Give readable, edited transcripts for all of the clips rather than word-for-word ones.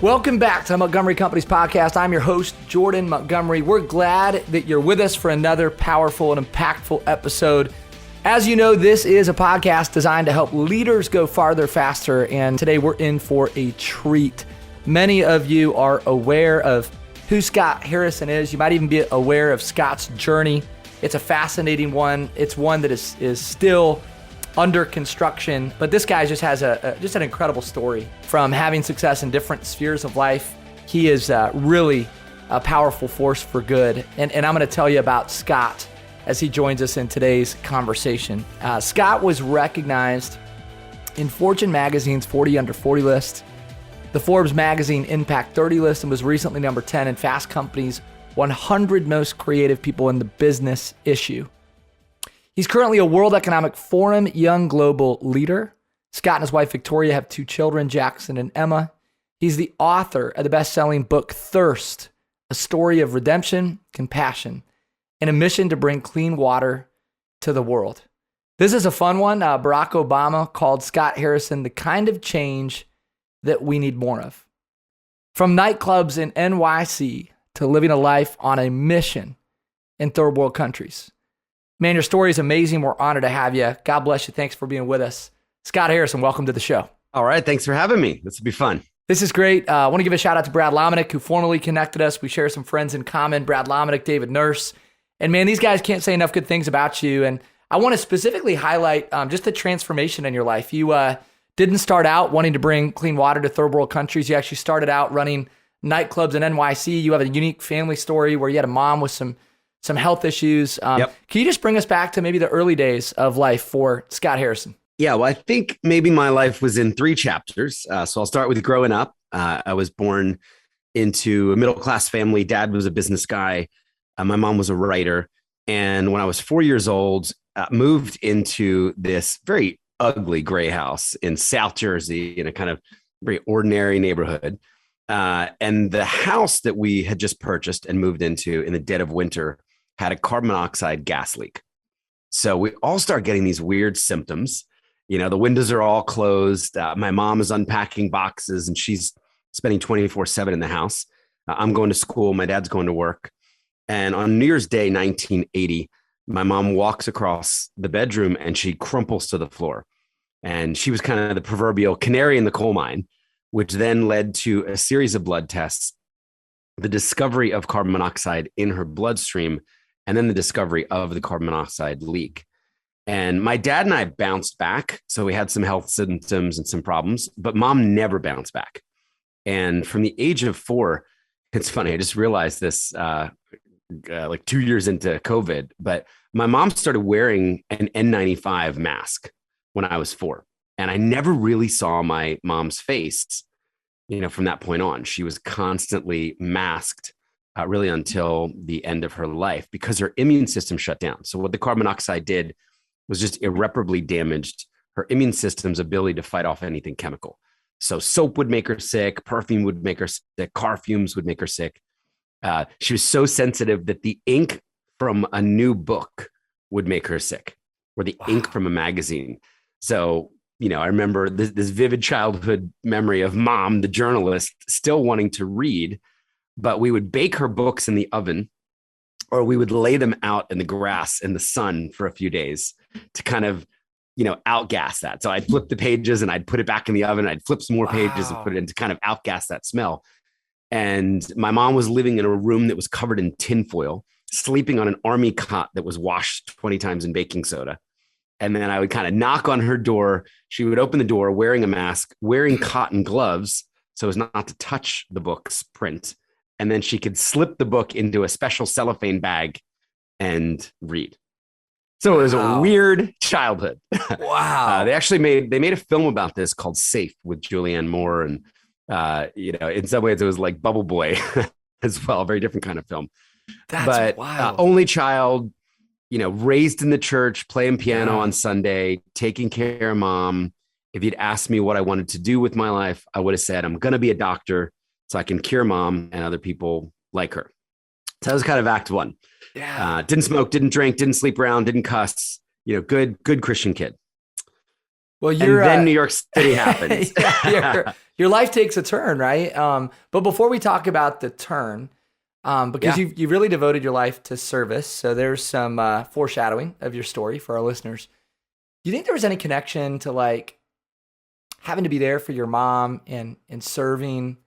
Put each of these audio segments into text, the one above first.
Welcome back to the Montgomery Companies podcast. I'm your host, Jordan Montgomery. We're glad that you're with us for another powerful and impactful episode. As you know, this is a podcast designed to help leaders go farther, faster, and today we're in for a treat. Many of you are aware of who Scott Harrison is. You might even be aware of Scott's journey. It's a fascinating one. It's one that is still under construction, but this guy just has just an incredible story from having success in different spheres of life. He is really a powerful force for good, and I'm going to tell you about Scott as he joins us in today's conversation. Scott was recognized in Fortune magazine's 40 Under 40 list, the Forbes magazine Impact 30 list, and was recently number 10 in Fast Company's 100 most creative people in the business issue. He's currently a World Economic Forum Young Global Leader. Scott and his wife, Victoria, have 2 children, Jackson and Emma. He's the author of the best-selling book, Thirst, a story of redemption, compassion, and a mission to bring clean water to the world. This is a fun one. Barack Obama called Scott Harrison the kind of change that we need more of. From nightclubs in NYC to living a life on a mission in third world countries. Man, your story is amazing. We're honored to have you. God bless you. Thanks for being with us. Scott Harrison, welcome to the show. All right. Thanks for having me. This will be fun. This is great. I want to give a shout out to Brad Lomenick, who formally connected us. We share some friends in common, Brad Lomenick, David Nurse. And man, these guys can't say enough good things about you. And I want to specifically highlight just the transformation in your life. You didn't start out wanting to bring clean water to third world countries. You actually started out running nightclubs in NYC. You have a unique family story where you had a mom with some health issues. Can you just bring us back to maybe the early days of life for Scott Harrison? Yeah, well, I think maybe my life was in 3 chapters. So I'll start with growing up. I was born into a middle-class family. Dad was a business guy. My mom was a writer. And when I was 4 years old, moved into this very ugly gray house in South Jersey in a kind of very ordinary neighborhood. And the house that we had just purchased and moved into in the dead of winter had a carbon monoxide gas leak. So we all start getting these weird symptoms. You know, the windows are all closed. My mom is unpacking boxes and she's spending 24/7 in the house. I'm going to school. My dad's going to work. And on New Year's Day, 1980, my mom walks across the bedroom and she crumples to the floor. And she was kind of the proverbial canary in the coal mine, which then led to a series of blood tests, the discovery of carbon monoxide in her bloodstream, and then the discovery of the carbon monoxide leak. And my dad and I bounced back. So we had some health symptoms and some problems, but mom never bounced back. And from the age of 4, it's funny, I just realized this like 2 years into COVID, but my mom started wearing an N95 mask when I was 4. And I never really saw my mom's face, you know, from that point on. She was constantly masked really until the end of her life because her immune system shut down. So what the carbon monoxide did was just irreparably damaged her immune system's ability to fight off anything chemical. So soap would make her sick, perfume would make her sick, car fumes would make her sick. She was so sensitive that the ink from a new book would make her sick, or the ink from a magazine. So, you know, I remember this vivid childhood memory of mom, the journalist, still wanting to read, but we would bake her books in the oven, or we would lay them out in the grass in the sun for a few days to kind of, you know, outgas that. So I'd flip the pages and I'd put it back in the oven. I'd flip some more pages and put it in to kind of outgas that smell. And my mom was living in a room that was covered in tinfoil, sleeping on an army cot that was washed 20 times in baking soda. And then I would kind of knock on her door. She would open the door wearing a mask, wearing cotton gloves so as not to touch the book's print. And then she could slip the book into a special cellophane bag and read. So it was a weird childhood. Wow. They made a film about this called Safe with Julianne Moore. And, you know, in some ways it was like Bubble Boy as well. A very different kind of film. That's wild. Only child, you know, raised in the church, playing piano on Sunday, taking care of mom. If you'd asked me what I wanted to do with my life, I would have said, I'm going to be a doctor so I can cure mom and other people like her. So that was kind of act 1. Yeah. Didn't smoke, didn't drink, didn't sleep around, didn't cuss, you know, good Christian kid. Well, and then New York City happens. your life takes a turn, right? But before we talk about the turn, because you've really devoted your life to service, so there's some foreshadowing of your story for our listeners. Do you think there was any connection to like having to be there for your mom and serving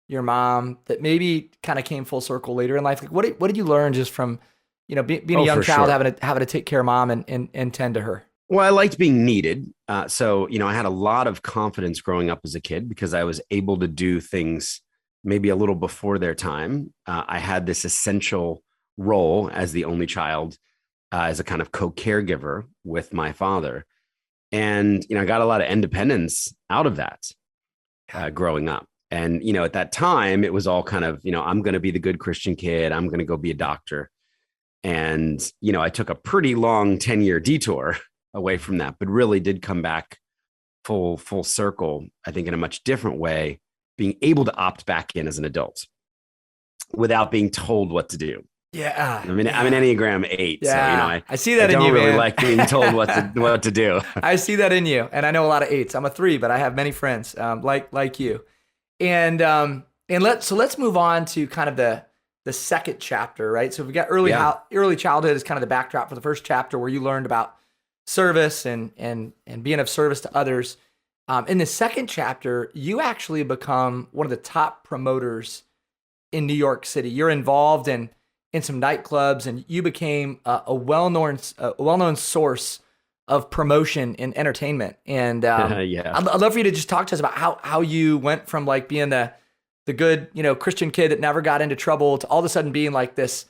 your mom that maybe kind of came full circle later in life? Like, what did you learn just from being a young child, having to take care of mom and tend to her? Well, I liked being needed. So, I had a lot of confidence growing up as a kid because I was able to do things maybe a little before their time. I had this essential role as the only child, as a kind of co-caregiver with my father. And, I got a lot of independence out of that growing up. And, at that time, it was all kind of, I'm going to be the good Christian kid. I'm going to go be a doctor. And, I took a pretty long 10-year detour away from that, but really did come back full circle, I think, in a much different way, being able to opt back in as an adult without being told what to do. Yeah. I'm an Enneagram 8. Yeah. So, I see that in you, man. I don't really man. like being told what to do. I see that in you. And I know a lot of 8s. I'm a 3, but I have many friends like you. And let's move on to kind of the second chapter, right? So we got early childhood is kind of the backdrop for the first chapter where you learned about service and being of service to others. In the second chapter, you actually become one of the top promoters in New York City. You're involved in some nightclubs, and you became a well-known source of promotion in entertainment. And I'd love for you to just talk to us about how you went from like being the good, Christian kid that never got into trouble to all of a sudden being like this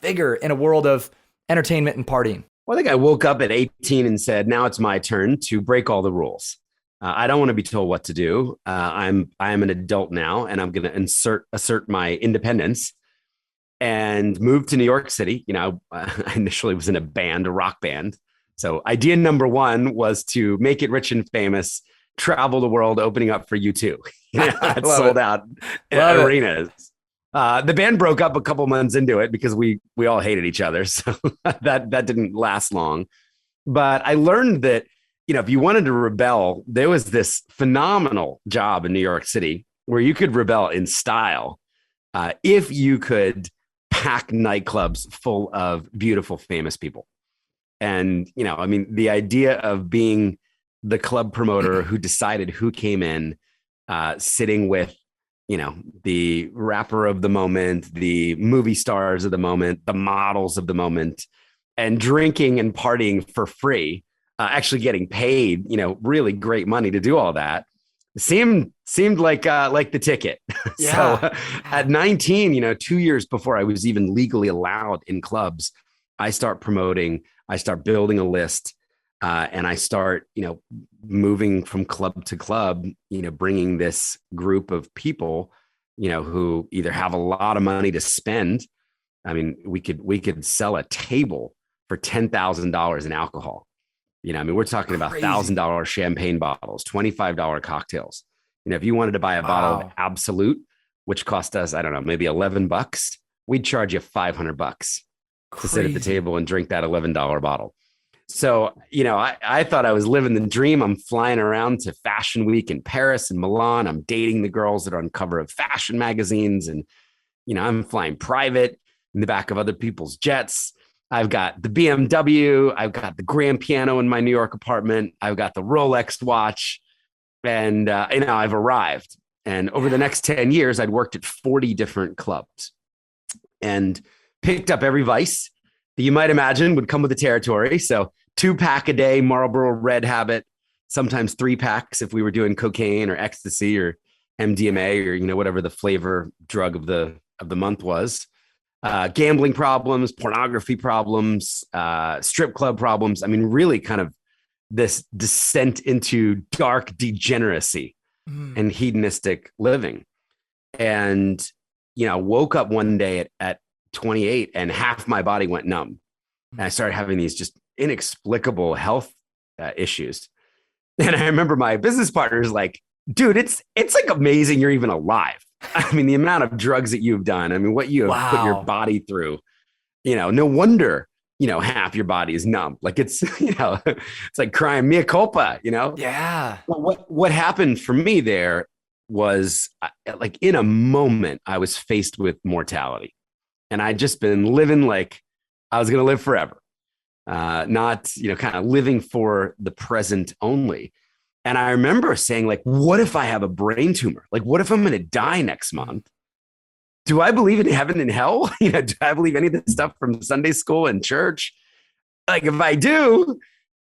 figure in a world of entertainment and partying. Well, I think I woke up at 18 and said, now it's my turn to break all the rules. I don't want to be told what to do. I am an adult now, and I'm going to assert my independence and move to New York City. I initially was in a rock band. So idea number one was to make it rich and famous, travel the world, opening up for U2. It sold out arenas. The band broke up a couple months into it because we all hated each other. So that didn't last long. But I learned that, if you wanted to rebel, there was this phenomenal job in New York City where you could rebel in style if you could pack nightclubs full of beautiful, famous people. And, the idea of being the club promoter who decided who came in, sitting with, the rapper of the moment, the movie stars of the moment, the models of the moment, and drinking and partying for free, actually getting paid, really great money to do all that, seemed like the ticket. Yeah. So at 19, 2 years before I was even legally allowed in clubs, I start promoting, I start building a list, and I start, moving from club to club, bringing this group of people, who either have a lot of money to spend. I mean, we could sell a table for $10,000 in alcohol. We're talking about $1,000 champagne bottles, $25 cocktails. If you wanted to buy a bottle of Absolute, which cost us, I don't know, maybe $11, we'd charge you $500 to sit at the table and drink that $11 bottle. So, I thought I was living the dream. I'm flying around to Fashion Week in Paris and Milan. I'm dating the girls that are on cover of fashion magazines. And, I'm flying private in the back of other people's jets. I've got the BMW. I've got the grand piano in my New York apartment. I've got the Rolex watch. And, I've arrived. And over the next 10 years, I'd worked at 40 different clubs and picked up every vice that you might imagine would come with the territory. So 2-pack a day, Marlboro Red habit, sometimes 3-packs if we were doing cocaine or ecstasy or MDMA or, whatever the flavor drug of the month was. Gambling problems, pornography problems, strip club problems. I mean, really kind of this descent into dark degeneracy and hedonistic living. And, woke up one day at 28 and half my body went numb. And I started having these just inexplicable health issues. And I remember my business partner's like, dude, it's like amazing you're even alive. I mean, the amount of drugs that you've done, I mean, what you have put your body through, no wonder half your body is numb. Like it's, it's like crying mea culpa, Yeah. Well, what happened for me there was like in a moment, I was faced with mortality and I'd just been living like I was going to live forever. Not, kind of living for the present only. And I remember saying like, what if I have a brain tumor? Like, what if I'm going to die next month? Do I believe in heaven and hell? Do I believe any of this stuff from Sunday school and church? Like, if I do,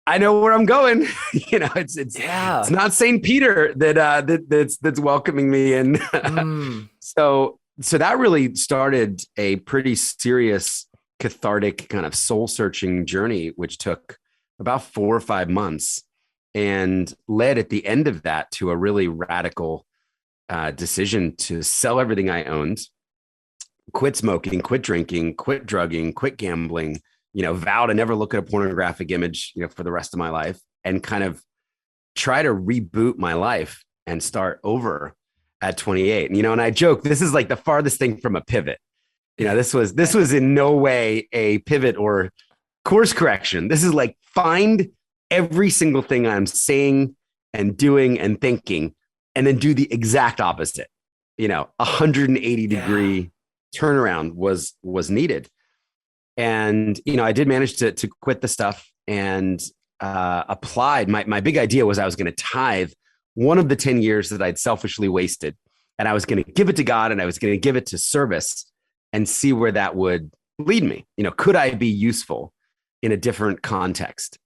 I know where I'm going. It's not St. Peter that's welcoming me in. So that really started a pretty serious, cathartic kind of soul searching journey, which took about 4 or 5 months and led at the end of that to a really radical decision to sell everything I owned, quit smoking, quit drinking, quit drugging, quit gambling, vow to never look at a pornographic image, for the rest of my life, and kind of try to reboot my life and start over at 28. And I joke, this is like the farthest thing from a pivot. This was in no way a pivot or course correction. This is like find every single thing I'm saying and doing and thinking, and then do the exact opposite. 180 degree turnaround was needed. And, I did manage to quit the stuff and applied. My big idea was I was going to tithe one of the 10 years that I'd selfishly wasted. And I was going to give it to God and I was going to give it to service and see where that would lead me. Could I be useful in a different context?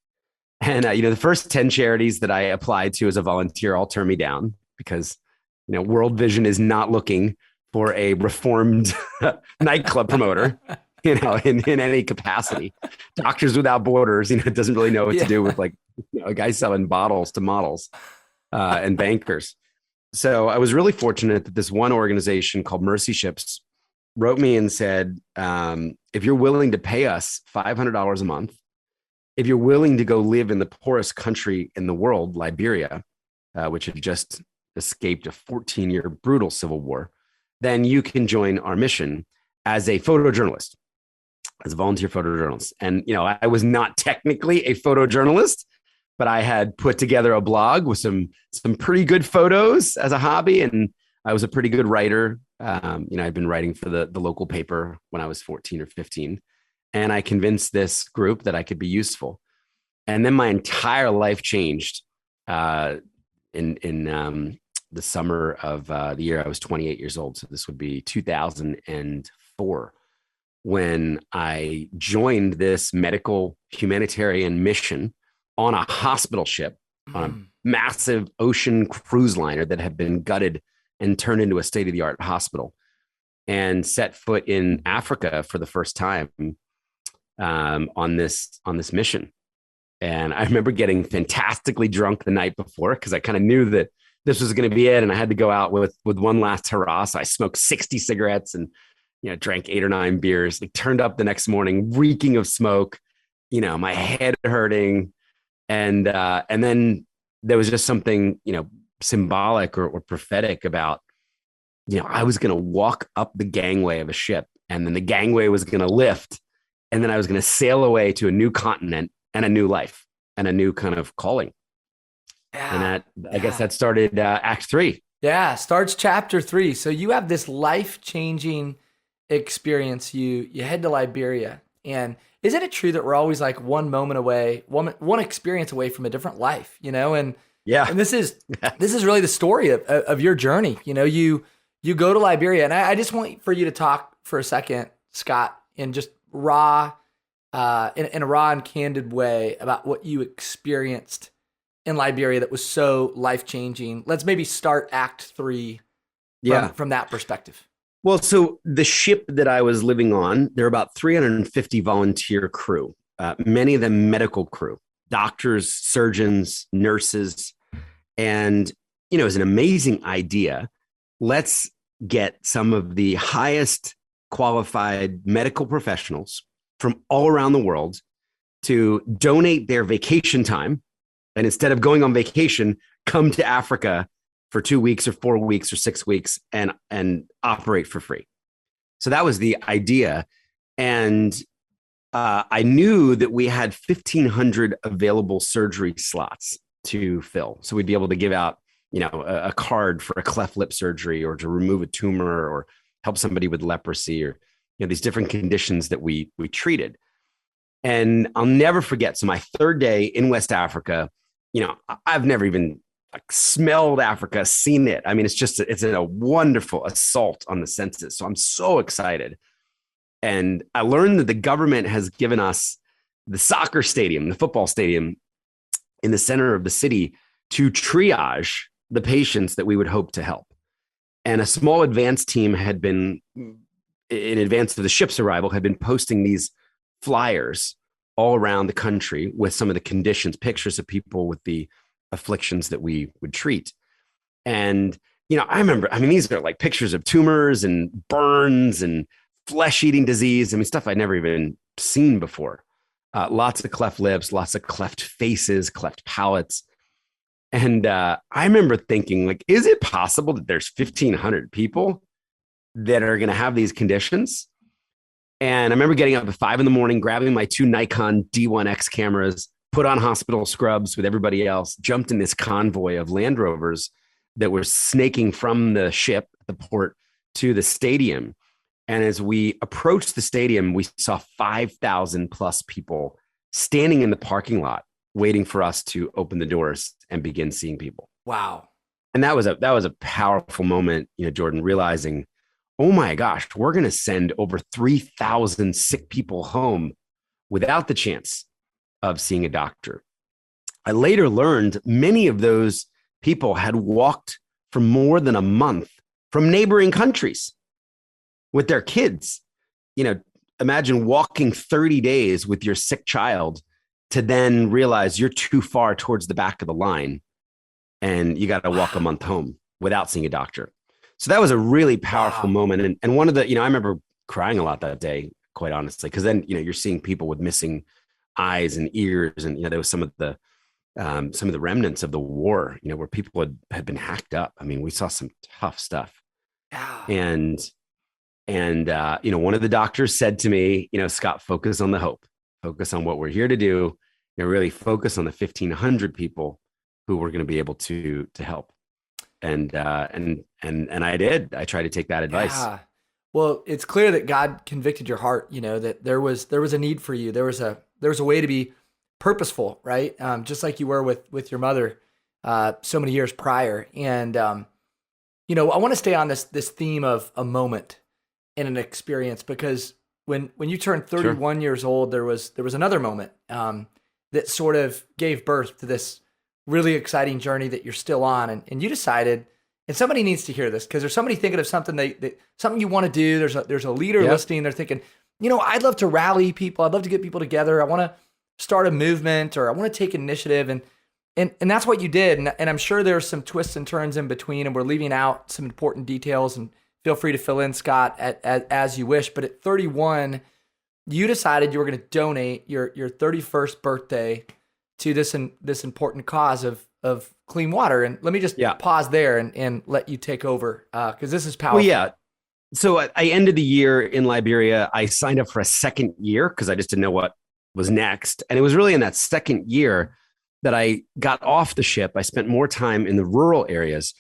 And, the first 10 charities that I applied to as a volunteer all turned me down because, World Vision is not looking for a reformed nightclub promoter, in any capacity. Doctors Without Borders, doesn't really know what to do with like a guy selling bottles to models and bankers. So I was really fortunate that this one organization called Mercy Ships wrote me and said, if you're willing to pay us $500 a month, if you're willing to go live in the poorest country in the world, Liberia, which had just escaped a 14-year brutal civil war, then you can join our mission as a photojournalist, as a volunteer photojournalist. And, I was not technically a photojournalist, but I had put together a blog with some pretty good photos as a hobby. And I was a pretty good writer. I'd been writing for the local paper when I was 14 or 15. And I convinced this group that I could be useful. And then my entire life changed in the summer of the year I was 28 years old. So this would be 2004 when I joined this medical humanitarian mission on a hospital ship on a massive ocean cruise liner that had been gutted and turned into a state-of-the-art hospital, and set foot in Africa for the first time on this mission. And I remember getting fantastically drunk the night before because I kind of knew that this was going to be it. And I had to go out with one last hurrah. So I smoked 60 cigarettes and, drank 8 or 9 beers, like turned up the next morning, reeking of smoke, my head hurting. And then there was just something, symbolic or prophetic about, I was going to walk up the gangway of a ship and then the gangway was going to lift. And then I was going to sail away to a new continent and a new life and a new kind of calling. Yeah. And I guess that started Act 3. Yeah, starts chapter 3. So you have this life-changing experience. You head to Liberia. And isn't it true that we're always like one moment away, one experience away from a different life, And yeah, and this is really the story of your journey. You go to Liberia, and I just want for you to talk for a second, Scott, in just raw, in a raw and candid way about what you experienced in Liberia that was so life-changing. Let's maybe start Act 3 from that perspective. Well, so the ship that I was living on, there are about 350 volunteer crew, many of them medical crew, doctors, surgeons, nurses. And, it was an amazing idea. Let's get some of the highest qualified medical professionals from all around the world to donate their vacation time. And instead of going on vacation, come to Africa for 2 weeks or 4 weeks or 6 weeks and operate for free. So that was the idea. And I knew that we had 1,500 available surgery slots to fill. So we'd be able to give out, a card for a cleft lip surgery, or to remove a tumor, or help somebody with leprosy, or, these different conditions that we treated. And I'll never forget. So my third day in West Africa, I've never even smelled Africa, seen it. I mean, it's a wonderful assault on the senses. So I'm so excited. And I learned that the government has given us the soccer stadium, the football stadium in the center of the city, to triage the patients that we would hope to help. And a small advance team had been, in advance of the ship's arrival, had been posting these flyers all around the country with some of the conditions, pictures of people with the afflictions that we would treat. And, I remember, these are like pictures of tumors and burns and flesh-eating disease. Stuff I'd never even seen before. Lots of cleft lips, lots of cleft faces, cleft palates. And I remember thinking, like, is it possible that there's 1,500 people that are going to have these conditions? And I remember getting up at 5 a.m, grabbing my 2 Nikon D1X cameras, put on hospital scrubs with everybody else, jumped in this convoy of Land Rovers that were snaking from the ship, the port, to the stadium. And as we approached the stadium, we saw 5,000 plus people standing in the parking lot, waiting for us to open the doors and begin seeing people. Wow. And that was a powerful moment, Jordan, realizing, oh my gosh, we're going to send over 3,000 sick people home without the chance of seeing a doctor. I later learned many of those people had walked for more than a month from neighboring countries with their kids. Imagine walking 30 days with your sick child to then realize you're too far towards the back of the line and you got to walk a month home without seeing a doctor. So that was a really powerful moment. And one of the, I remember crying a lot that day, quite honestly, because then, you're seeing people with missing eyes and ears. And, there was some of the remnants of the war, where people had been hacked up. We saw some tough stuff. Yeah. And one of the doctors said to me, Scott, focus on the hope, focus on what we're here to do, really focus on the 1,500 people who we're going to be able to help. And I did. I tried to take that advice. Yeah. Well, it's clear that God convicted your heart, that there was a need for you. There was a way to be purposeful, right? Just like you were with your mother so many years prior. And I want to stay on this theme of a moment in an experience, because when you turned 31 years old, there was another moment that sort of gave birth to this really exciting journey that you're still on. And you decided, and somebody needs to hear this, because there's somebody thinking of something something you want to do. There's a leader listening. They're thinking, I'd love to rally people. I'd love to get people together. I want to start a movement, or I want to take initiative. And that's what you did. And I'm sure there's some twists and turns in between, and we're leaving out some important details, and feel free to fill in, Scott, as you wish. But at 31, you decided you were going to donate your 31st birthday to this important cause of clean water. And let me just pause there and let you take over, because this is powerful. Well, yeah. So I ended the year in Liberia. I signed up for a second year because I just didn't know what was next. And it was really in that second year that I got off the ship. I spent more time in the rural areas,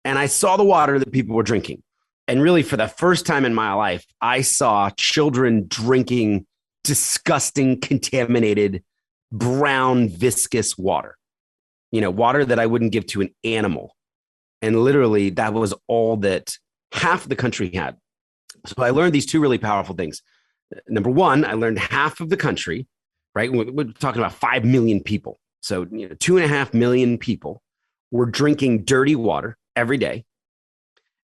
and I saw the water that people were drinking. And really, for the first time in my life, I saw children drinking disgusting, contaminated, brown, viscous water, water that I wouldn't give to an animal. And literally, that was all that half the country had. So I learned these two really powerful things. Number one, I learned half of the country, right? We're talking about 5 million people. So 2.5 million people were drinking dirty water every day.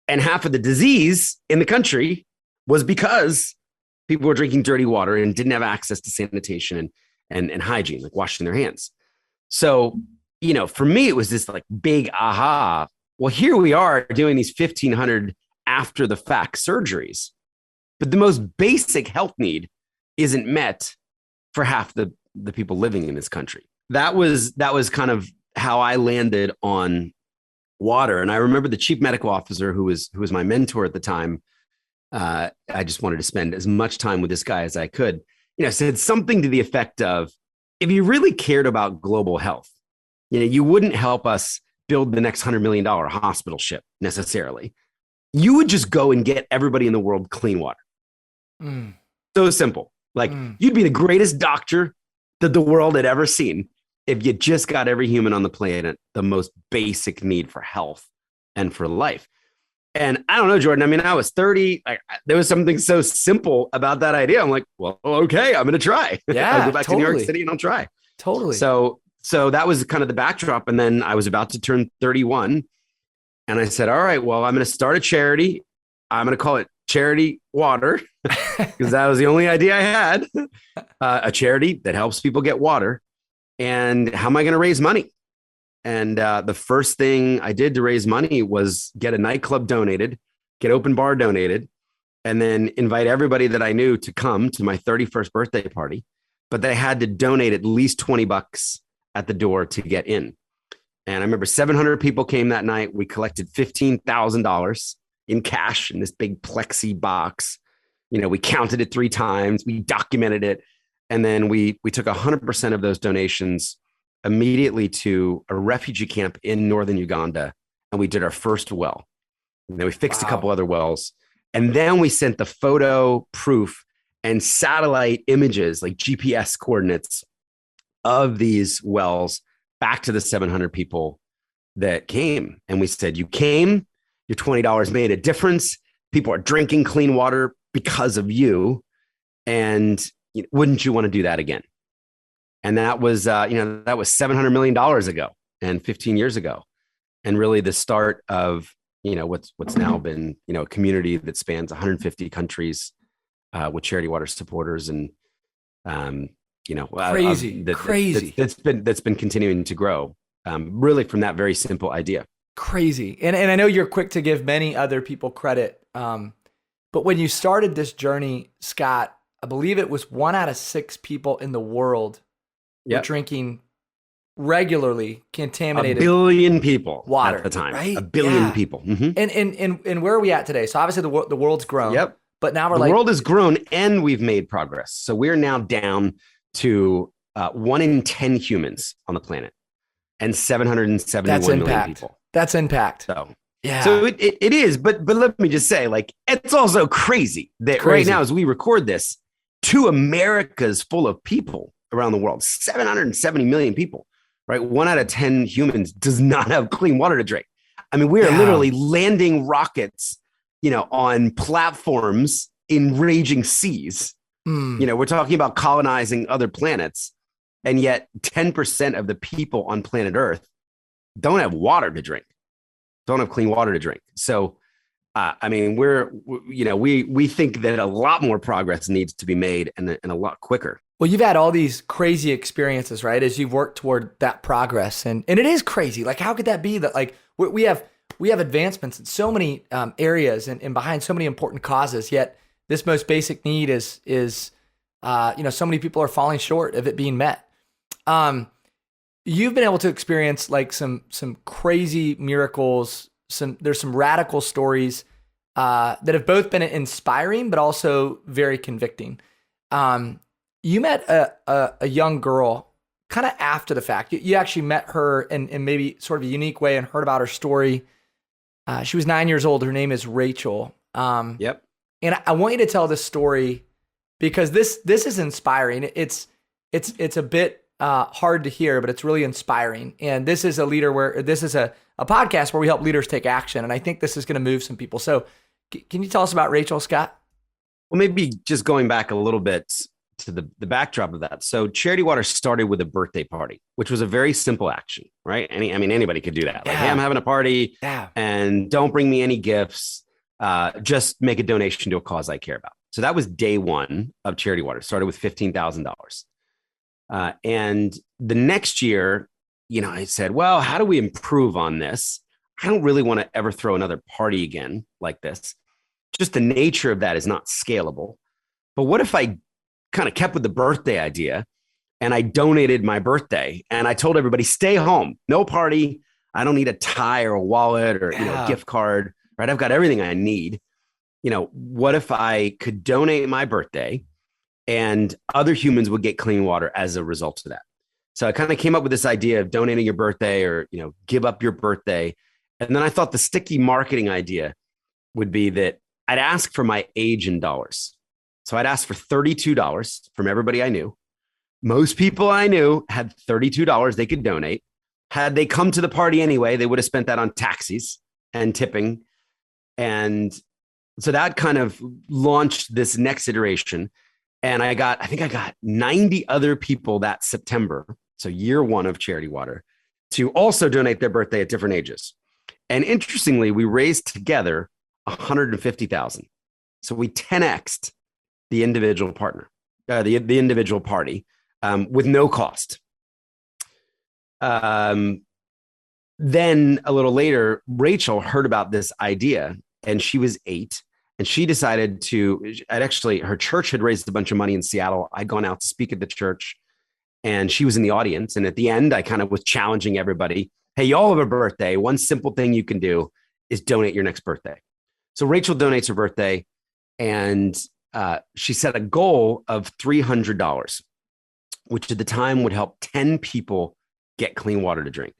And half of the disease in the country was because people were drinking dirty water and didn't have access to sanitation and hygiene, like washing their hands. So, for me, it was this like big aha. Well, here we are doing these 1,500 after the fact surgeries, but the most basic health need isn't met for half the people living in this country. That was kind of how I landed on water. And I remember the chief medical officer who was my mentor at the time. I just wanted to spend as much time with this guy as I could. said something to the effect of, if you really cared about global health, you wouldn't help us build the next $100 million hospital ship necessarily. You would just go and get everybody in the world clean water. Mm. So simple. Like you'd be the greatest doctor that the world had ever seen if you just got every human on the planet the most basic need for health and for life. And I don't know, Jordan. I mean, I was 30. There was something so simple about that idea. I'm like, well, okay, I'm going to try. Yeah, I'll go back totally. to New York City and I'll try. Totally. So that was kind of the backdrop. And then I was about to turn 31. And I said, all right, well, I'm going to start a charity. I'm going to call it Charity Water because that was the only idea I had. A charity that helps people get water. And how am I going to raise money? And the first thing I did to raise money was get a nightclub donated, get open bar donated, and then invite everybody that I knew to come to my 31st birthday party. But they had to donate at least $20 at the door to get in. And I remember 700 people came that night. We collected $15,000 in cash in this big plexi box. We counted it 3 times. We documented it. And then we took 100% of those donations immediately to a refugee camp in northern Uganda. And we did our first well. And then we fixed a couple other wells. And then we sent the photo proof and satellite images, like GPS coordinates of these wells back to the 700 people that came. And we said, you came, your $20 made a difference. People are drinking clean water because of you. And wouldn't you want to do that again? And that was, that was $700 million ago and 15 years ago. And really the start of, what's now been, a community that spans 150 countries with Charity Water supporters. And, crazy. That's been continuing to grow, really from that very simple idea. Crazy. And I know you're quick to give many other people credit. But when you started this journey, Scott, I believe it was 1 out of 6 people in the world were drinking regularly contaminated 1 billion people water at the time, right? 1 billion people. Mm-hmm. And where are we at today? So obviously the world's grown. Yep. But now the world has grown and we've made progress. So we're now down to 1 in 10 humans on the planet and 771 million people. That's impact. So yeah. So it is, but let me just say, like, it's also crazy that right now, as we record this, 2 Americas full of people around the world, 770 million people, right? 1 out of 10 humans does not have clean water to drink. I mean, we are literally landing rockets, on platforms in raging seas. We're talking about colonizing other planets. And yet 10% of the people on planet Earth don't have water to drink, don't have clean water to drink. So, I mean, we think that a lot more progress needs to be made and a lot quicker. Well, you've had all these crazy experiences, right? As you've worked toward that progress. And it is crazy. Like, how could that be that, like, we have advancements in so many areas and behind so many important causes, yet this most basic need is so many people are falling short of it being met. You've been able to experience like some crazy miracles. There's some radical stories that have both been inspiring, but also very convicting. You met a young girl kind of after the fact. You actually met her in maybe sort of a unique way and heard about her story. She was 9 years old. Her name is Rachel. Yep. And I want you to tell this story because this is inspiring. It's a bit hard to hear, but it's really inspiring. And this is a podcast where we help leaders take action. And I think this is going to move some people. So can you tell us about Rachel, Scott? Well, maybe just going back a little bit to the backdrop of that. So Charity Water started with a birthday party, which was a very simple action, right? Anybody could do that. Like, hey, I'm having a party and don't bring me any gifts. Just make a donation to a cause I care about. So that was day one of Charity Water. Started with $15,000. And the next year, I said, well, how do we improve on this? I don't really want to ever throw another party again like this. Just the nature of that is not scalable. But what if I kind of kept with the birthday idea and I donated my birthday and I told everybody, stay home, no party. I don't need a tie or a wallet or a gift card, right? I've got everything I need. What if I could donate my birthday and other humans would get clean water as a result of that. So I kind of came up with this idea of donating your birthday, or, give up your birthday. And then I thought the sticky marketing idea would be that I'd ask for my age in dollars. So I'd ask for $32 from everybody I knew. Most people I knew had $32 they could donate. Had they come to the party anyway, they would have spent that on taxis and tipping. And so that kind of launched this next iteration. And I think I got 90 other people that September, so year one of Charity Water, to also donate their birthday at different ages. And interestingly, we raised together $150,000. So we 10x'd the individual partner, the individual party, with no cost. Then a little later, Rachel heard about this idea, and she was 8. And she decided her church had raised a bunch of money in Seattle. I'd gone out to speak at the church, and she was in the audience. And at the end, I kind of was challenging everybody. Hey, you all have a birthday. One simple thing you can do is donate your next birthday. So Rachel donates her birthday, and she set a goal of $300, which at the time would help 10 people get clean water to drink.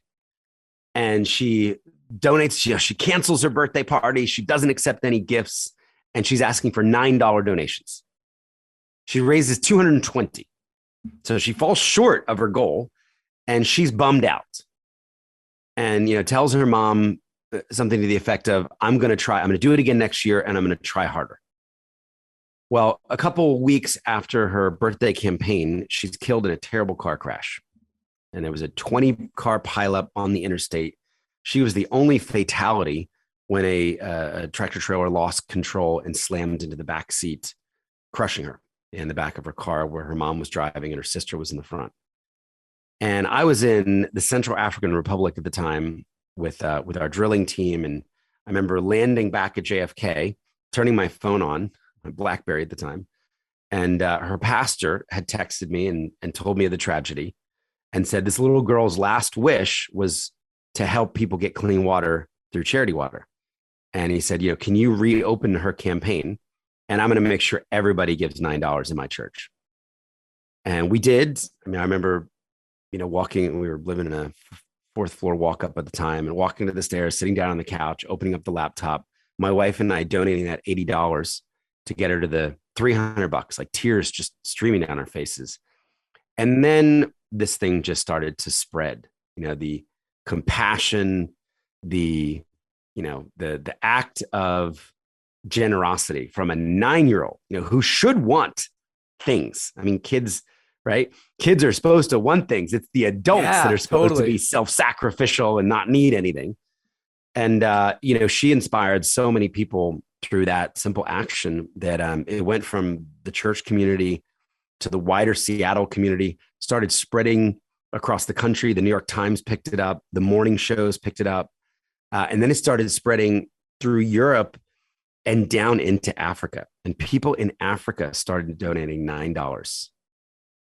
And she donates, she cancels her birthday party. She doesn't accept any gifts. And she's asking for $9 donations. She raises $220. So she falls short of her goal, and she's bummed out. And, tells her mom something to the effect of, I'm going to do it again next year, and I'm going to try harder. Well, a couple weeks after her birthday campaign, she's killed in a terrible car crash. And there was a 20-car pileup on the interstate. She was the only fatality when a tractor trailer lost control and slammed into the back seat, crushing her in the back of her car where her mom was driving and her sister was in the front. And I was in the Central African Republic at the time with our drilling team. And I remember landing back at JFK, turning my phone on, my BlackBerry at the time. And her pastor had texted me and told me of the tragedy and said this little girl's last wish was to help people get clean water through Charity Water. And he said, can you reopen her campaign? And I'm going to make sure everybody gives $9 in my church. And we did. I remember, walking, we were living in a 4th floor walk up at the time, and walking to the stairs, sitting down on the couch, opening up the laptop, my wife and I donating that $80 to get her to the $300, like tears just streaming down our faces. And then this thing just started to spread, the compassion, the act of generosity from a 9-year-old, who should want things. Kids, right? Kids are supposed to want things. It's the adults that are supposed to be self-sacrificial and not need anything. And, she inspired so many people through that simple action that it went from the church community to the wider Seattle community, started spreading across the country. The New York Times picked it up. The morning shows picked it up. And then it started spreading through Europe and down into Africa. And people in Africa started donating $9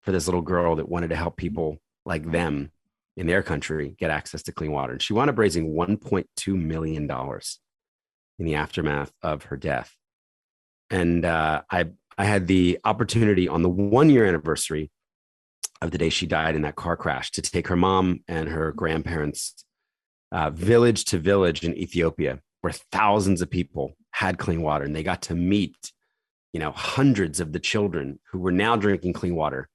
for this little girl that wanted to help people like them in their country get access to clean water. And she wound up raising $1.2 million in the aftermath of her death. And I had the opportunity on the 1-year anniversary of the day she died in that car crash to take her mom and her grandparents village to village in Ethiopia, where thousands of people had clean water, and they got to meet, hundreds of the children who were now drinking clean water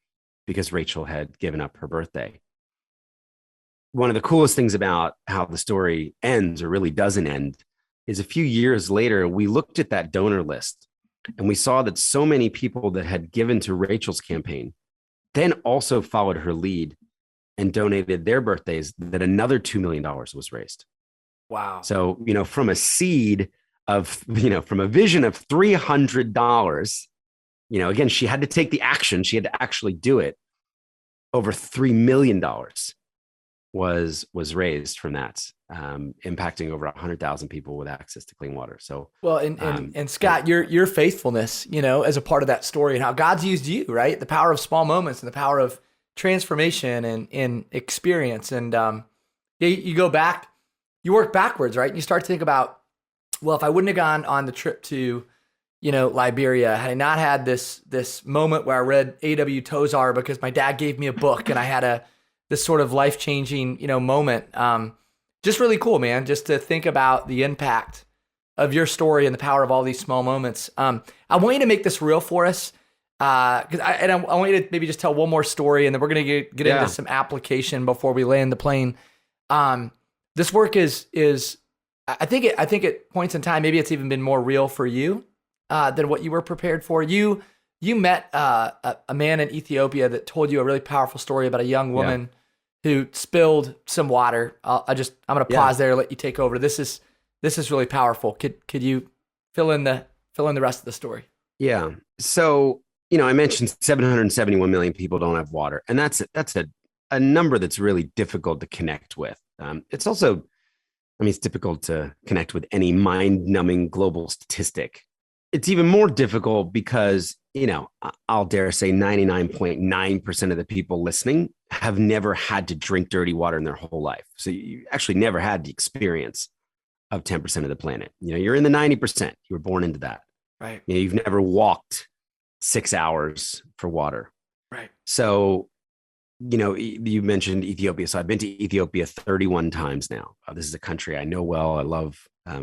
because Rachel had given up her birthday. One of the coolest things about how the story ends, or really doesn't end, is a few years later, we looked at that donor list and we saw that so many people that had given to Rachel's campaign then also followed her lead and donated their birthdays, that another $2 million was raised. Wow. So, from a seed of, from a vision of $300, again, she had to take the action. She had to actually do it. Over $3 million was raised from that, impacting over 100,000 people with access to clean water. So, well, and Scott, your faithfulness, as a part of that story, and how God's used you, right? The power of small moments and the power of transformation and experience. And you go back, you work backwards, right? And you start to think about, well, if I wouldn't have gone on the trip to Liberia, had I not had this moment where I read A.W. Tozer because my dad gave me a book and I had this sort of life-changing, moment. Just really cool, man, just to think about the impact of your story and the power of all these small moments. I want you to make this real for us. Because I want you to maybe just tell one more story, and then we're gonna get into some application before we land the plane. This work is I think at points in time maybe it's even been more real for you than what you were prepared for. You met a man in Ethiopia that told you a really powerful story about a young woman who spilled some water. I'm gonna pause there and let you take over. This is really powerful. Could you fill in the rest of the story? Yeah. So I mentioned 771 million people don't have water, and that's a number that's really difficult to connect with. It's also, it's difficult to connect with any mind-numbing global statistic. It's even more difficult because, I'll dare say 99.9% of the people listening have never had to drink dirty water in their whole life. So you actually never had the experience of 10% of the planet. You're in the 90%. You were born into that. Right. You've never walked 6 hours for water. Right. So, you mentioned Ethiopia. So I've been to Ethiopia 31 times now. This is a country I know well. I love.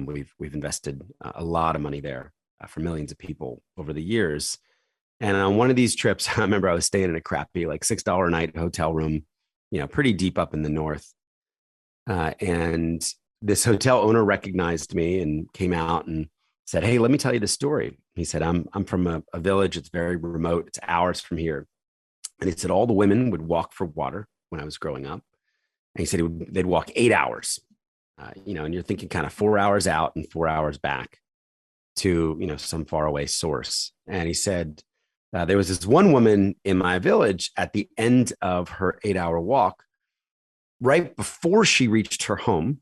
We've invested a lot of money there for millions of people over the years. And on one of these trips, I remember I was staying in a crappy, like $6 a night hotel room, pretty deep up in the north. And this hotel owner recognized me and came out and said, "Hey, let me tell you the story." He said, I'm from a village. It's very remote. It's hours from here. And he said, all the women would walk for water when I was growing up. And he said they'd walk 8 hours, and you're thinking kind of 4 hours out and 4 hours back to, some faraway source. And he said, there was this one woman in my village at the end of her 8-hour walk, right before she reached her home,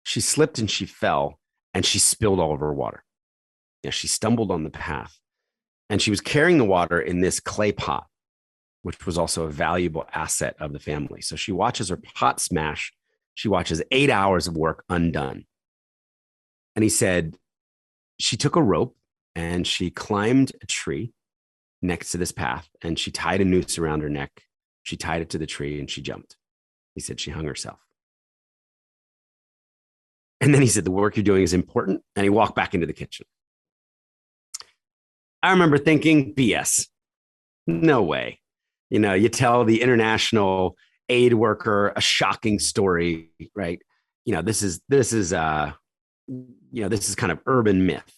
she slipped and she fell and she spilled all of her water. She stumbled on the path and she was carrying the water in this clay pot, which was also a valuable asset of the family. So she watches her pot smash. She watches 8 hours of work undone. And he said, she took a rope and she climbed a tree next to this path and she tied a noose around her neck. She tied it to the tree and she jumped. He said she hung herself. And then he said, the work you're doing is important. And he walked back into the kitchen. I remember thinking, BS, no way. You tell the international aid worker a shocking story, right? This is kind of urban myth.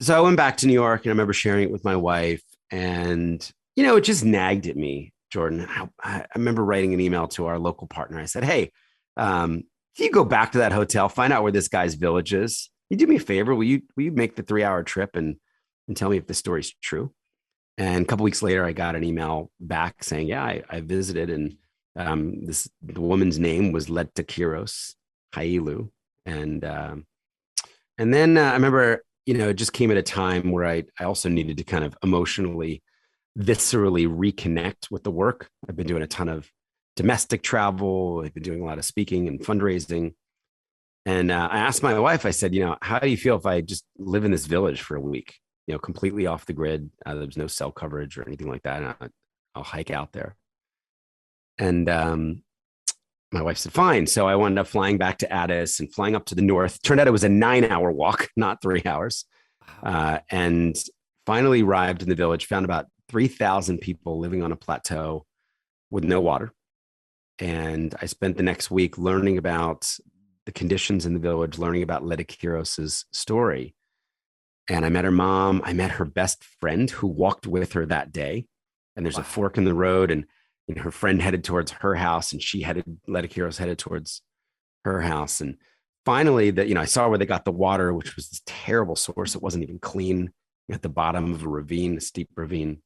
So I went back to New York and I remember sharing it with my wife and, it just nagged at me, Jordan. I remember writing an email to our local partner. I said, hey, if you go back to that hotel, find out where this guy's village is. You do me a favor. Will you make the 3-hour trip and tell me if this story's true? And a couple weeks later, I got an email back saying, yeah, I visited. And the woman's name was Leta Kiros Hailu. And then I remember, it just came at a time where I also needed to kind of emotionally, viscerally reconnect with the work. I've been doing a ton of domestic travel. I've been doing a lot of speaking and fundraising. And I asked my wife, I said, how do you feel if I just live in this village for a week, completely off the grid? There's no cell coverage or anything like that. And I'll hike out there. And my wife said, fine. So I wound up flying back to Addis and flying up to the north. Turned out it was a 9-hour walk, not 3 hours. Wow. And finally arrived in the village, found about 3,000 people living on a plateau with no water. And I spent the next week learning about the conditions in the village, learning about Leta Kiros's story. And I met her mom. I met her best friend who walked with her that day. And there's a fork in the road, and her friend headed towards her house, and Leta Kiros headed towards her house. And finally, I saw where they got the water, which was this terrible source. It wasn't even clean, at the bottom of a ravine, a steep ravine.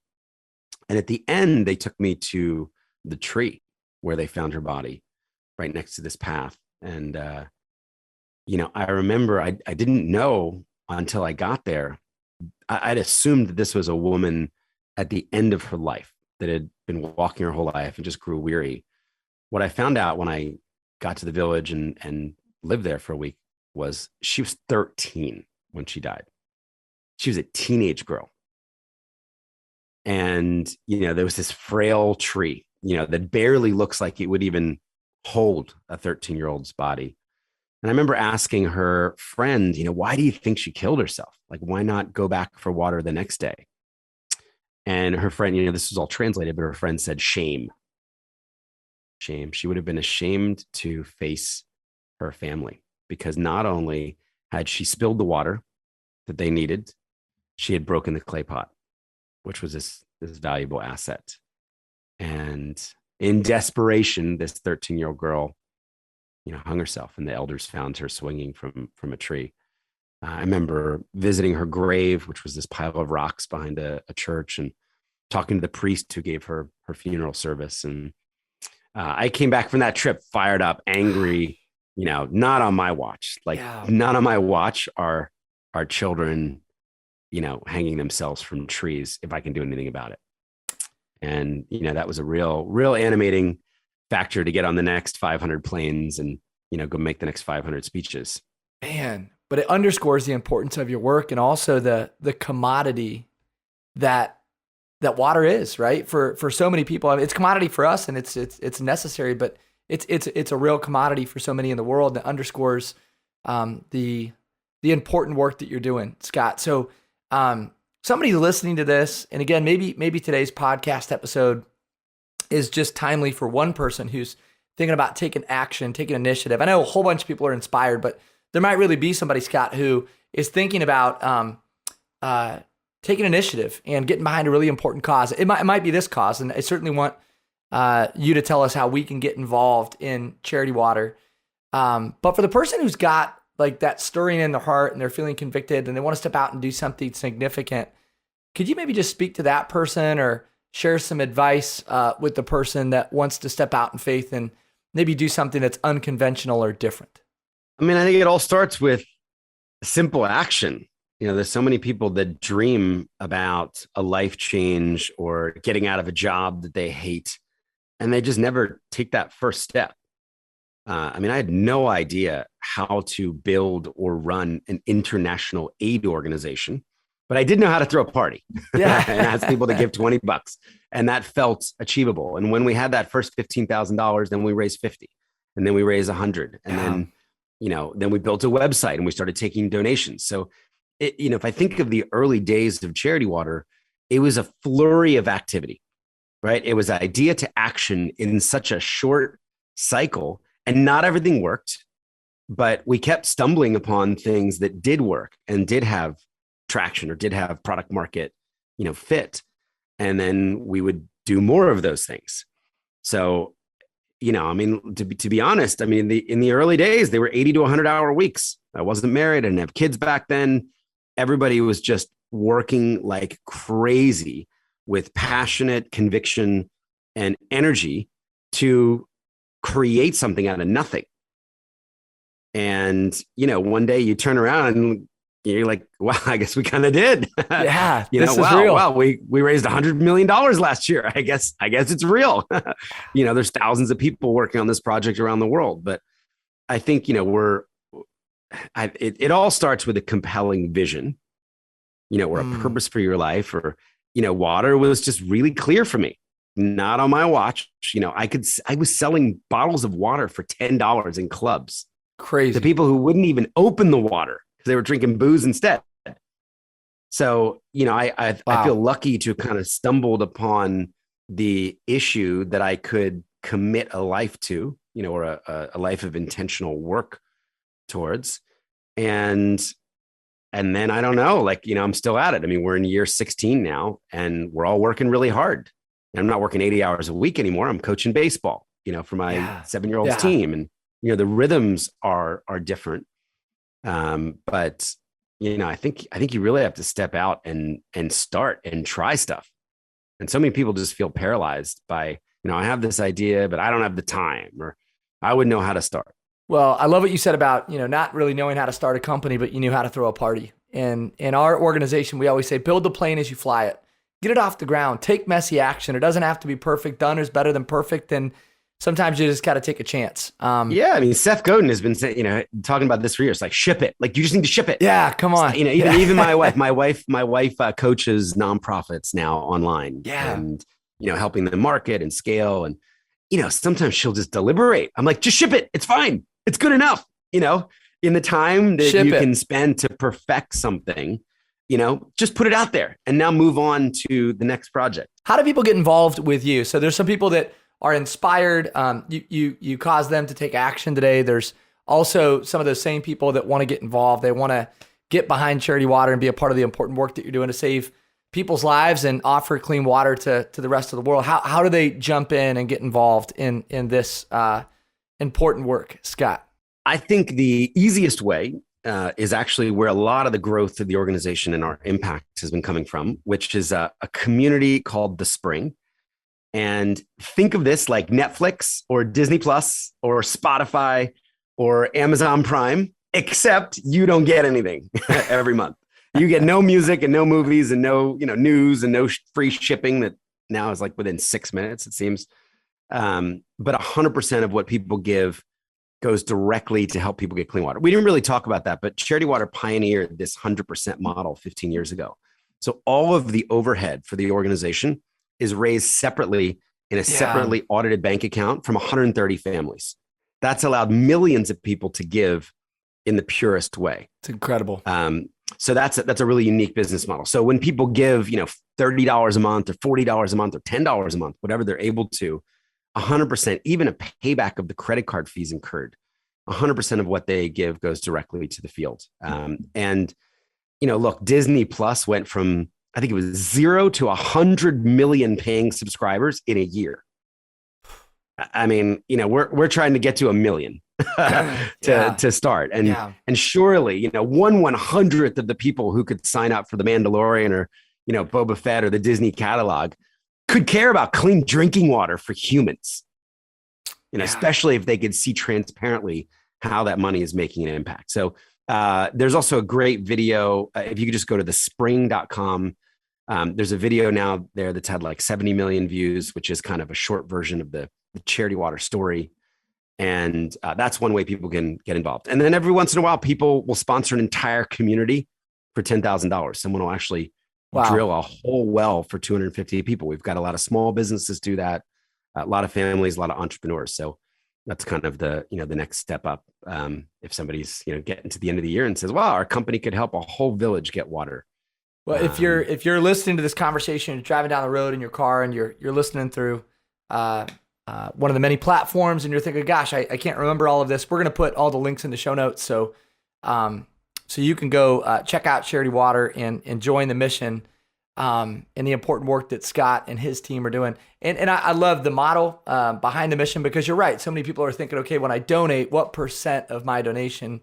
And at the end, they took me to the tree where they found her body, right next to this path. And, I remember I didn't know until I got there. I'd assumed that this was a woman at the end of her life that had been walking her whole life and just grew weary. What I found out when I got to the village and lived there for a week was she was 13 when she died. She was a teenage girl. And, there was this frail tree, that barely looks like it would even hold a 13-year-old's body. And I remember asking her friend, why do you think she killed herself? Like, why not go back for water the next day? And her friend, this was all translated, but her friend said, shame. Shame. She would have been ashamed to face her family, because not only had she spilled the water that they needed, she had broken the clay pot, which was this valuable asset. And in desperation, this 13-year-old girl, hung herself, and the elders found her swinging from a tree. I remember visiting her grave, which was this pile of rocks behind a church, and talking to the priest who gave her funeral service. And I came back from that trip fired up, angry, not on my watch. Like, not on my watch are children, hanging themselves from trees, if I can do anything about it. And, that was a real animating factor to get on the next 500 planes and, go make the next 500 speeches. Man, but it underscores the importance of your work, and also the commodity that water is, right? For so many people. I mean, it's commodity for us, and it's necessary, but it's a real commodity for so many in the world. That underscores the important work that you're doing, Scott. So somebody listening to this, and again, maybe today's podcast episode is just timely for one person who's thinking about taking action, taking initiative. I know a whole bunch of people are inspired, but there might really be somebody, Scott, who is thinking about taking initiative and getting behind a really important cause. It might be this cause, and I certainly want you to tell us how we can get involved in Charity Water. But for the person who's got like that stirring in their heart, and they're feeling convicted, and they want to step out and do something significant, could you maybe just speak to that person, or share some advice with the person that wants to step out in faith and maybe do something that's unconventional or different? I mean, I think it all starts with simple action. There's so many people that dream about a life change or getting out of a job that they hate, and they just never take that first step. I had no idea how to build or run an international aid organization, but I did know how to throw a party and ask people to give $20. And that felt achievable. And when we had that first $15,000, then we raised 50, and then we raised 100. And then, then we built a website and we started taking donations. So, if I think of the early days of Charity Water, it was a flurry of activity, right? It was idea to action in such a short cycle, and not everything worked, but we kept stumbling upon things that did work and did have traction, or did have product market, fit. And then we would do more of those things. So, to be honest, in the early days, they were 80 to 100-hour weeks. I wasn't married. I didn't have kids back then. Everybody was just working like crazy with passionate conviction and energy to create something out of nothing. And, one day you turn around and you're like, wow, I guess we kind of did. Yeah. This is real. Wow, we raised $100 million last year. I guess it's real. There's thousands of people working on this project around the world, but I think, it all starts with a compelling vision, or a purpose for your life, or, water was just really clear for me. Not on my watch. I was selling bottles of water for $10 in clubs. Crazy. To people who wouldn't even open the water because they were drinking booze instead. So, I feel lucky to have kind of stumbled upon the issue that I could commit a life to, or a life of intentional work towards. And then I don't know, I'm still at it. We're in year 16 now, and we're all working really hard. And I'm not working 80 hours a week anymore. I'm coaching baseball, for my 7-year-old's team. And, the rhythms are different. But, I think you really have to step out and start and try stuff. And so many people just feel paralyzed by, I have this idea, but I don't have the time, or I wouldn't know how to start. Well, I love what you said about, not really knowing how to start a company, but you knew how to throw a party. And in our organization, we always say, build the plane as you fly it. Get it off the ground. Take messy action. It doesn't have to be perfect. Done is better than perfect. And sometimes you just got to take a chance. Yeah, I mean, Seth Godin has been saying, talking about this for years. Like, ship it. Like, you just need to ship it. Yeah, come on. Even my wife coaches nonprofits now online. Yeah, and helping them market and scale. And sometimes she'll just deliberate. I'm like, just ship it. It's fine. It's good enough. In the time that you can spend to perfect something, just put it out there and now move on to the next project. How do people get involved with you? So there's some people that are inspired. You cause them to take action today. There's also some of those same people that want to get involved. They want to get behind Charity Water and be a part of the important work that you're doing to save people's lives and offer clean water to the rest of the world. How do they jump in and get involved in this important work, Scott? I think the easiest way is actually where a lot of the growth of the organization and our impact has been coming from, which is a community called The Spring. And think of this like Netflix or Disney Plus or Spotify or Amazon Prime, except you don't get anything every month. You get no music and no movies and no news and no free shipping that now is like within 6 minutes, it seems. But 100% of what people give goes directly to help people get clean water. We didn't really talk about that, but Charity Water pioneered this 100% model 15 years ago. So all of the overhead for the organization is raised separately in a separately audited bank account from 130 families. That's allowed millions of people to give in the purest way. It's incredible. So that's a really unique business model. So when people give, $30 a month or $40 a month or $10 a month, whatever they're able to, 100%, even a payback of the credit card fees incurred, 100% of what they give goes directly to the field. And look, Disney Plus went from, I think it was 0 to 100 million paying subscribers in a year. I mean, we're trying to get to 1 million to start. And surely, 1/100th of the people who could sign up for the Mandalorian or, Boba Fett or the Disney catalog could care about clean drinking water for humans, especially if they could see transparently how that money is making an impact. So there's also a great video. If you could just go to thespring.com, there's a video now there that's had like 70 million views, which is kind of a short version of the Charity Water story. And that's one way people can get involved. And then every once in a while, people will sponsor an entire community for $10,000. Someone will actually drill a whole well for 250 people. We've got a lot of small businesses do that, a lot of families, a lot of entrepreneurs. So that's kind of the next step up. If somebody's getting to the end of the year and says, "Wow, our company could help a whole village get water." Well, if you're listening to this conversation, you're driving down the road in your car, and you're listening through one of the many platforms, and you're thinking, "Gosh, I can't remember all of this." We're going to put all the links in the show notes, so you can go check out Charity Water and join the mission and the important work that Scott and his team are doing. And I love the model behind the mission, because you're right. So many people are thinking, okay, when I donate, what % of my donation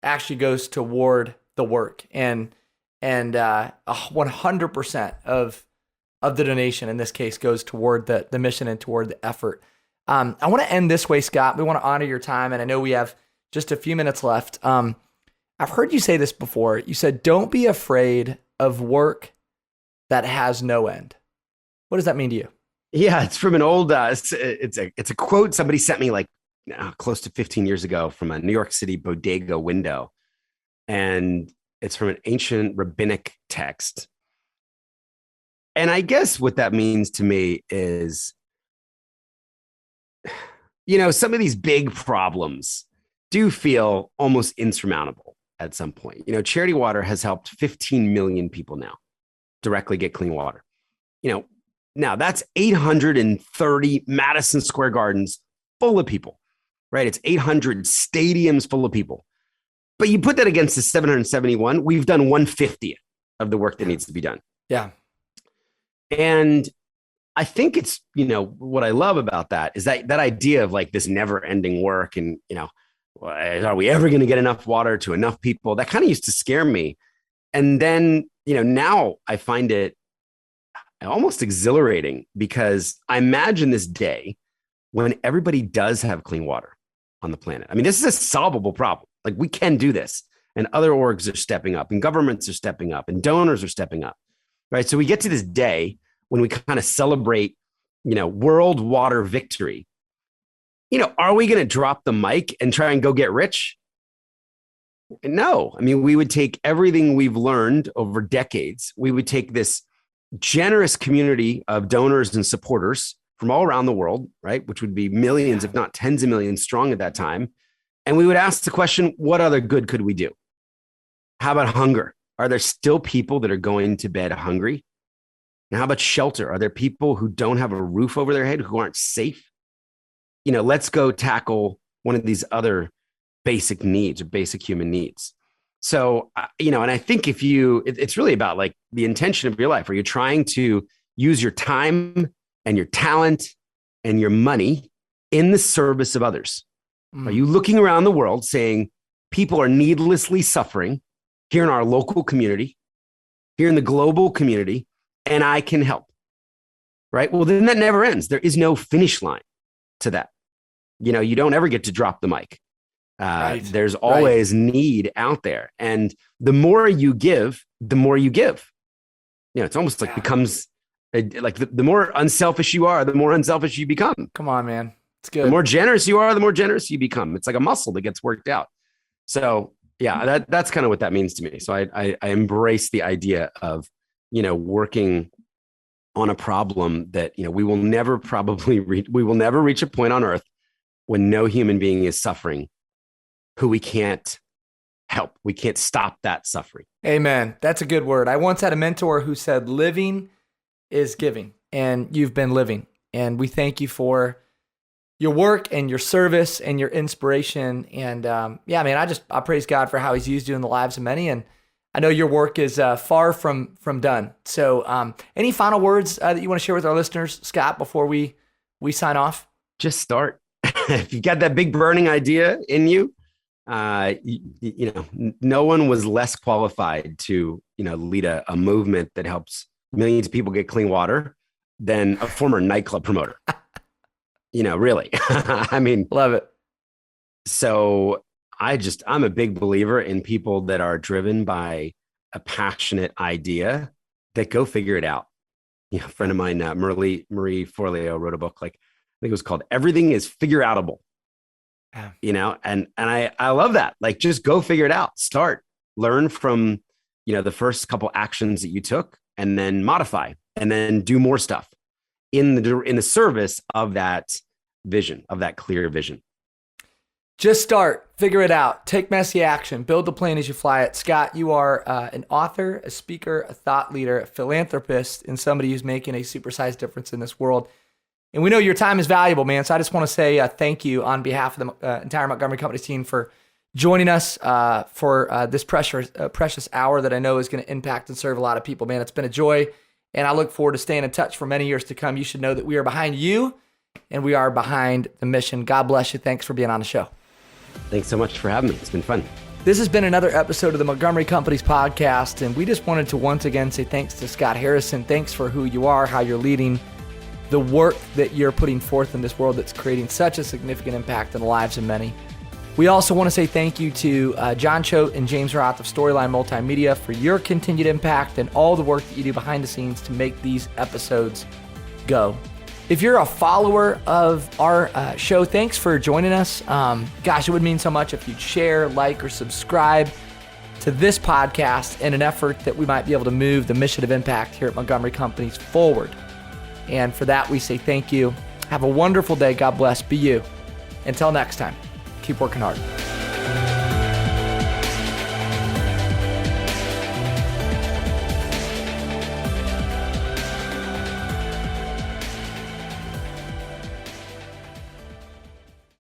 actually goes toward the work? And 100% of the donation in this case goes toward the mission and toward the effort. I want to end this way, Scott. We want to honor your time, and I know we have just a few minutes left. I've heard you say this before. You said, "Don't be afraid of work that has no end." What does that mean to you? Yeah, it's from an old. It's a quote somebody sent me like close to 15 years ago from a New York City bodega window, and it's from an ancient rabbinic text. And I guess what that means to me is, some of these big problems do feel almost insurmountable at some point. Charity Water has helped 15 million people now directly get clean water. Now that's 830 Madison Square Gardens full of people, right? It's 800 stadiums full of people. But you put that against the 771, we've done 150th of the work that needs to be done. Yeah. And I think it's, what I love about that is that idea of like this never ending work and, are we ever going to get enough water to enough people? That kind of used to scare me. And then, now I find it almost exhilarating, because I imagine this day when everybody does have clean water on the planet. I mean, this is a solvable problem. Like, we can do this, and other orgs are stepping up, and governments are stepping up, and donors are stepping up, right? So we get to this day when we kind of celebrate, world water victory. are we going to drop the mic and try and go get rich? No. I mean, we would take everything we've learned over decades. We would take this generous community of donors and supporters from all around the world, right? Which would be millions, if not tens of millions strong at that time. And we would ask the question, what other good could we do? How about hunger? Are there still people that are going to bed hungry? And how about shelter? Are there people who don't have a roof over their head, who aren't safe? Let's go tackle one of these other basic needs or basic human needs. So, and I think it's really about like the intention of your life. Are you trying to use your time and your talent and your money in the service of others? Are you looking around the world saying people are needlessly suffering here in our local community, here in the global community, and I can help? Right? Well, then that never ends. There is no finish line to that. You don't ever get to drop the mic. Right. There's always need out there. And the more you give, the more you give. It's almost like becomes like the more unselfish you are, the more unselfish you become. Come on, man. It's good. The more generous you are, the more generous you become. It's like a muscle that gets worked out. So yeah, that's kind of what that means to me. So I embrace the idea of, working on a problem that, we will never reach a point on earth when no human being is suffering who we can't help. We can't stop that suffering. Amen. That's a good word. I once had a mentor who said, living is giving, and you've been living. And we thank you for your work and your service and your inspiration. And I praise God for how he's used you in the lives of many. And I know your work is far from done. So any final words that you want to share with our listeners, Scott, before we sign off? Just start. If you've got that big burning idea in you, no one was less qualified to, lead a movement that helps millions of people get clean water than a former nightclub promoter. Really. I mean, love it. So I'm a big believer in people that are driven by a passionate idea that go figure it out. A friend of mine, Marie Forleo, wrote a book, I think it was called Everything is Figure Outable. Yeah. And I love that. Like, just go figure it out. Start, learn from, the first couple actions that you took, and then modify, and then do more stuff in the service of that vision, of that clear vision. Just start, figure it out, take messy action, build the plane as you fly it. Scott, you are an author, a speaker, a thought leader, a philanthropist, and somebody who's making a supersized difference in this world. And we know your time is valuable, man. So I just want to say thank you on behalf of the entire Montgomery Companies team for joining us for this precious hour that I know is going to impact and serve a lot of people, man. It's been a joy, and I look forward to staying in touch for many years to come. You should know that we are behind you, and we are behind the mission. God bless you. Thanks for being on the show. Thanks so much for having me. It's been fun. This has been another episode of the Montgomery Companies podcast, and we just wanted to once again say thanks to Scott Harrison. Thanks for who you are, how you're leading, the work that you're putting forth in this world that's creating such a significant impact in the lives of many. We also want to say thank you to John Choate and James Roth of Storyline Multimedia for your continued impact and all the work that you do behind the scenes to make these episodes go. If you're a follower of our show, thanks for joining us. Gosh, it would mean so much if you'd share, like, or subscribe to this podcast in an effort that we might be able to move the mission of impact here at Montgomery Companies forward. And for that, we say thank you. Have a wonderful day. God bless. Be you. Until next time, keep working hard.